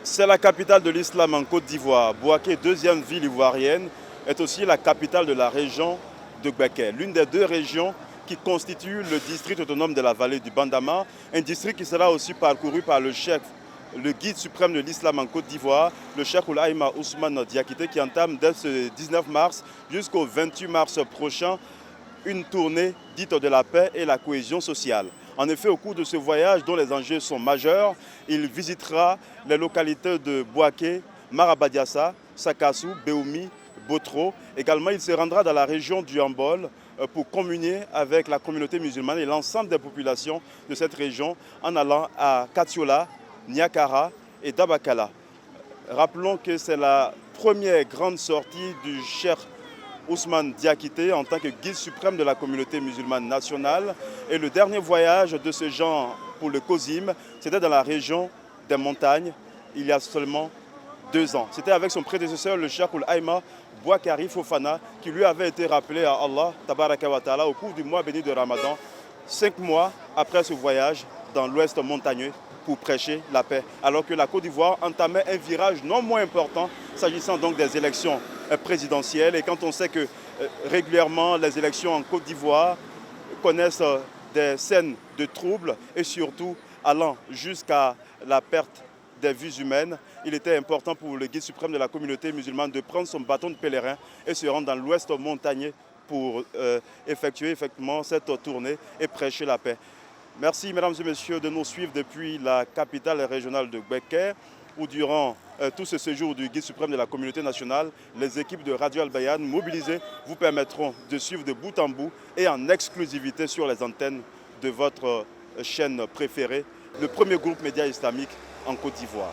C'est la capitale de l'islam en Côte d'Ivoire. Bouaké, deuxième ville ivoirienne, est aussi la capitale de la région de Gbeke, l'une des deux régions qui constituent le district autonome de la vallée du Bandama, un district qui sera aussi parcouru par le chef, le guide suprême de l'islam en Côte d'Ivoire, le Cheikh Oulaïma Ousmane Diakité, qui entame dès ce 19 mars jusqu'au 28 mars prochain une tournée dite de la paix et la cohésion sociale. En effet, au cours de ce voyage, dont les enjeux sont majeurs, il visitera les localités de Bouaké, Marabadiassa, Sakassou, Béoumi, Botro. Également, il se rendra dans la région du Hambol pour communier avec la communauté musulmane et l'ensemble des populations de cette région en allant à Katiola, Niakara et Dabakala. Rappelons que c'est la première grande sortie du Cheikh Ousmane Diakité en tant que guide suprême de la communauté musulmane nationale. Et le dernier voyage de ce genre pour le COSIM, c'était dans la région des montagnes, il y a seulement 2 ans. C'était avec son prédécesseur, le Cheikh Oulaïma Bouakari Fofana, qui lui avait été rappelé à Allah, Tabaraka wa Ta'ala, au cours du mois béni de Ramadan, 5 mois après ce voyage dans l'ouest montagneux pour prêcher la paix. Alors que la Côte d'Ivoire entamait un virage non moins important, s'agissant donc des élections présidentielles. Et quand on sait que régulièrement les élections en Côte d'Ivoire connaissent des scènes de troubles et surtout allant jusqu'à la perte des vies humaines, il était important pour le guide suprême de la communauté musulmane de prendre son bâton de pèlerin et se rendre dans l'ouest montagneux pour effectuer effectivement cette tournée et prêcher la paix. Merci mesdames et messieurs de nous suivre depuis la capitale régionale de Gbeke, où durant tout ce séjour du guide suprême de la communauté nationale, les équipes de Radio Al-Bayan mobilisées vous permettront de suivre de bout en bout et en exclusivité sur les antennes de votre chaîne préférée, le premier groupe média islamique en Côte d'Ivoire.